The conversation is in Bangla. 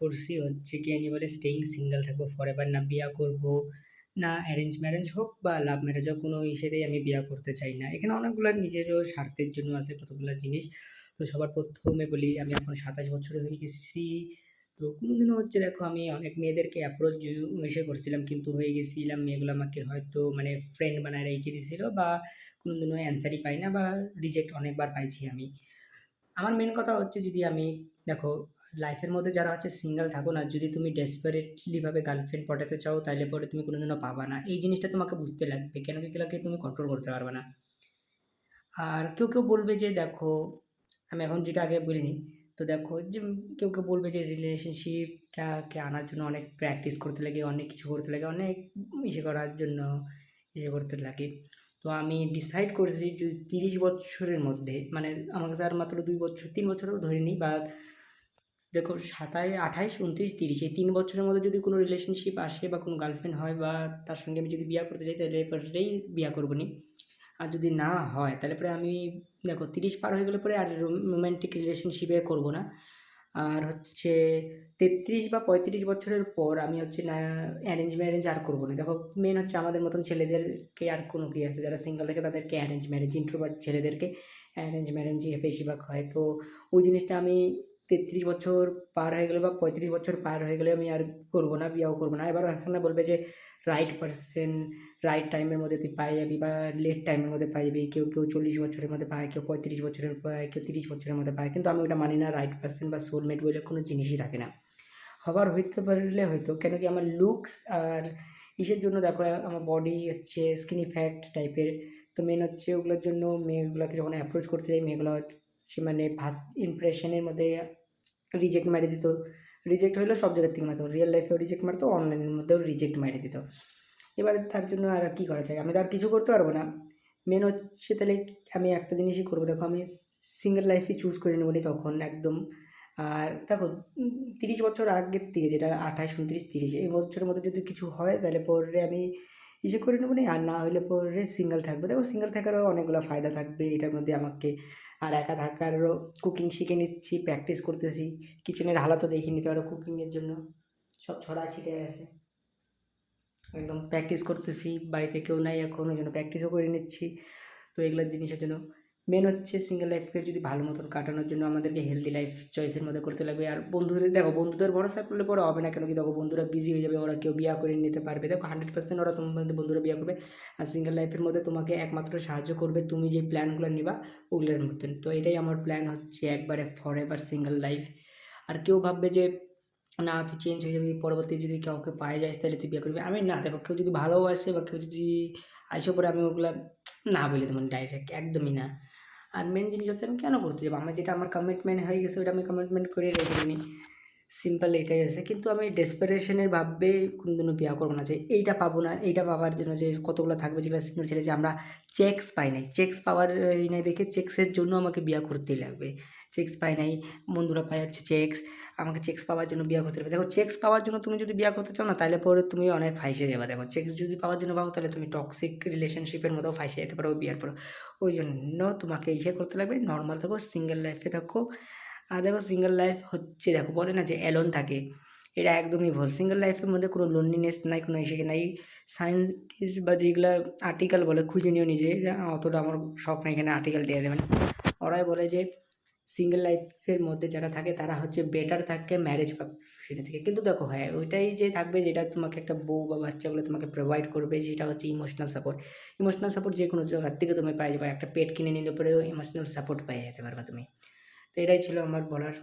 করছি হচ্ছে গিয়ে আমি বলে স্টেইং সিঙ্গেল থাকবো ফরএভার, না বিয়া করব, না অ্যারেঞ্জ ম্যারেজ হোক বা লাভ ম্যারেজ হোক, কোনো ইসেতেই আমি বিয়া করতে চাই না। এখানে অনেকগুলা নিজেরও স্বার্থের জন্য আছে কতগুলা জিনিস। তো সবার ১ম এ বলি আমি এখন ২৭ বছরের হয়ে গেছি। তো কোনোদিনও হচ্ছে দেখো আমি অনেক মেয়েদেরকে অ্যাপ্রোচ এসে করছিলাম, কিন্তু হয়ে গেছিলাম মেয়েগুলো আমাকে হয়তো মানে ফ্রেন্ড বানায় রেখে দিছিল, বা কোনোদিনও অ্যান্সারই পাই না, বা রিজেক্ট অনেকবার পাইছি আমি। আমার মেন কথা হচ্ছে, যদি আমি দেখো লাইফের মধ্যে যারা হচ্ছে সিঙ্গেল থাকো না, যদি তুমি ডেসপারেটলি ভাবে গার্লফ্রেন্ড পটাতে চাও তাহলে পরে তুমি কোনোদিনও পাবা না। এই জিনিসটা তোমাকে বুঝতে লাগবে, কেন কি এগুলোকে তুমি কন্ট্রোল করতে পারবে না। আর কেউ বলবে যে দেখো, আমি এখন যেটা আগে বলিনি, তো দেখো যে কেউ বলবে যে রিলেশনশিপটাকে আনার জন্য অনেক প্র্যাকটিস করতে লাগে, অনেক কিছু করতে লাগে, অনেক ইসে করার জন্য ইয়ে করতে লাগে। তো আমি ডিসাইড করেছি যে ৩০ বছরের মধ্যে, মানে আমার কাছে আর মাত্র ২ বছর ৩ বছরও ধরে নিই, বা দেখো ২৮, ২৯, ৩০ এই ৩ বছরের মধ্যে যদি কোনো রিলেশনশিপ আসে বা কোনো গার্লফ্রেন্ড হয়, বা তার সঙ্গে আমি যদি বিয়ে করতে চাই, তাহলে এরপরেই বিয়ে করবো নি। আর যদি না হয় তাহলে পরে আমি দেখো ৩০ পার হয়ে গেলে পরে আর রোমান্টিক রিলেশনশিপে করব না। আর হচ্ছে ৩৩ বা ৩৫ বছরের পর আমি হচ্ছে না অ্যারেঞ্জ ম্যারেজ আর করব না। দেখো মেন হচ্ছে আমাদের মতন ছেলেদেরকে আর কোনো কি আছে, যারা সিঙ্গেল থাকে তাদেরকে অ্যারেঞ্জ ম্যারেজ, ইন্ট্রোভার্ট ছেলেদেরকে অ্যারেঞ্জ ম্যারেজই বেশিরভাগ হয়। তো ওই জিনিসটা আমি ৩৩ বছর পার হয়ে গেলে বা ৩৫ বছর পার হয়ে গেলে আমি আর করব না, বিয়েও করব না। এবার এখানে বলবে যে রাইট পারসন রাইট টাইমের মধ্যে তুই পাই যাবি, বা লেট টাইমের মধ্যে পাই যাবি। কেউ ৪০ বছরের মধ্যে পায়, কেউ ৩৫ বছরের পায়, কেউ ৩০ বছরের মধ্যে পায়। কিন্তু আমি ওটা মানি না। রাইট পারসন বা সোলমেট বলে কোনো জিনিসই থাকে না। হবার হইতে পারলে হয়তো, কেন কি আমার লুকস আর ইসের জন্য দেখো আমার বডি হচ্ছে স্কিনি ফ্যাট টাইপের। তো মেন হচ্ছে ওগুলোর জন্য মেয়েগুলোকে যখন অ্যাপ্রোচ করতে যাই, মেয়েগুলো সে মানে ফার্স্ট ইমপ্রেশনের মধ্যে রিজেক্ট মারি দিত। রিজেক্ট হইলেও সব জায়গার থেকে মারতো, রিয়েল লাইফেও রিজেক্ট মারতো, অনলাইনের মধ্যেও রিজেক্ট মারি দিত। এবার তার জন্য আর কী করা যায়, আমি তো আর কিছু করতে পারবো না। মেন হচ্ছে তাহলে আমি একটা জিনিসই করবো, দেখো আমি সিঙ্গেল লাইফই চুজ করে নেবো নি তখন একদম। আর দেখো ৩০ বছর আগের থেকে, যেটা ২৮, ২৯, ৩০ এই বছরের মধ্যে যদি কিছু হয় তাহলে পরে আমি ইসে করে নেবো নি, আর না হলে পরে সিঙ্গেল থাকবো। দেখো সিঙ্গেল থাকারও অনেকগুলো ফায়দা থাকবে এটার মধ্যে আমাকে। আর একা থাকারও কুকিং শিখে নিচ্ছি, প্র্যাকটিস করতেছি, কিচেনের হালাতও দেখিয়ে নিতে পারো কুকিংয়ের জন্য, সব ছড়া ছিটে আছে, একদম প্র্যাকটিস করতেছি। বাড়িতে কেউ নাই এখন, ওই জন্য প্র্যাকটিসও করে নিচ্ছি। তো এগুলোর জিনিসের জন্য মেন হচ্ছে সিঙ্গেল লাইফকে যদি ভালো মতন কাটানোর জন্য আমাদেরকে হেলদি লাইফ চয়েসের মধ্যে করতে লাগবে। আর বন্ধুদের দেখো, বন্ধুদের ভরসা করলে পরে হবে না, কেন কি দেখো বন্ধুরা বিজি হয়ে যাবে, ওরা কেউ বিয়ে করে নিতে পারবে। দেখো 100% ওরা তোমাদের বন্ধুরা বিয়ে করবে। আর সিঙ্গেল লাইফের মধ্যে তোমাকে একমাত্র সাহায্য করবে তুমি যে প্ল্যানগুলো নিবা ওগুলোর মতন। তো এটাই আমার প্ল্যান হচ্ছে, একবারে ফরএভার সিঙ্গেল লাইফ। আর কেউ ভাববে যে না তুই চেঞ্জ হয়ে যাবি, পরবর্তী যদি কাউকে পায়ে যাস তাহলে তুই বিয়ে করবি। আমি না, দেখো কেউ যদি ভালোবাসে বা কেউ যদি আসে পরে, আমি ওগুলা না বলে দেবো ডাইরেক্ট, একদমই না। আর মেন জিনিস হচ্ছে আমি কেন করতে যাবো, আমার যেটা আমার কমিটমেন্ট হয়ে গেছে ওটা আমি কমিটমেন্ট করে রেখে নিই, সিম্পল এটাই আছে। কিন্তু আমি ডেসপারেশনের ভাবে কোনোদিনও বিয়ে করবো না যে এইটা পাবো না, এইটা পাওয়ার জন্য যে কতগুলো থাকবে যেগুলো সিঙ্গেল ছেলে, যে আমরা চেক্স পাই নাই, চেক্স পাওয়ার নাই দেখে চেক্সের জন্য আমাকে বিয়ে করতেই লাগবে। চেক্স পাই নাই, বন্ধুরা পাই যাচ্ছে চেক্স, আমাকে চেক্স পাওয়ার জন্য বিয়ে করতে হবে। দেখো চেক্স পাওয়ার জন্য তুমি যদি বিয়ে করতে চাও না, তাহলে পরে তুমি অনেক ফাঁসে যাবে। দেখো চেক্স যদি পাওয়ার জন্য পাও, তাহলে তুমি টক্সিক রিলেশনশিপের মতো ফাঁসে যেতে পারো বিয়ের পর। ওই জন্য তোমাকে ইসে করতে লাগবে, নর্মাল থাকো, সিঙ্গেল লাইফে থাকো। আর দেখো সিঙ্গেল লাইফ হচ্ছে, দেখো বলে না যে অ্যালোন থাকে, এটা একদমই ভুল। সিঙ্গেল লাইফের মধ্যে কোনো লোনলিনেস নাই, কোনো ইসে নাই। সায়েন্টিস্ট বা যেগুলা আর্টিকেল বলে খুঁজে নিও নিজে, অতটা আমার শখ নাই এখানে আর্টিকেল দিয়ে দেবেন। ওরাই বলে যে সিঙ্গেল লাইফের মধ্যে যারা থাকে তারা হচ্ছে বেটার থাকে ম্যারেজ বা সেটা থেকে। কিন্তু দেখো হ্যাঁ, ওইটাই যে থাকবে যেটা তোমাকে একটা বউ বা বাচ্চাগুলো তোমাকে প্রোভাইড করবে, যেটা হচ্ছে ইমোশনাল সাপোর্ট। ইমোশনাল সাপোর্ট যে কোনো জায়গার থেকে তুমি পাই যাবে, একটা পেট কিনে নিলে পরেও ইমোশনাল সাপোর্ট পেয়ে যেতে পারবা তুমি। তো এটাই ছিল আমার বলার।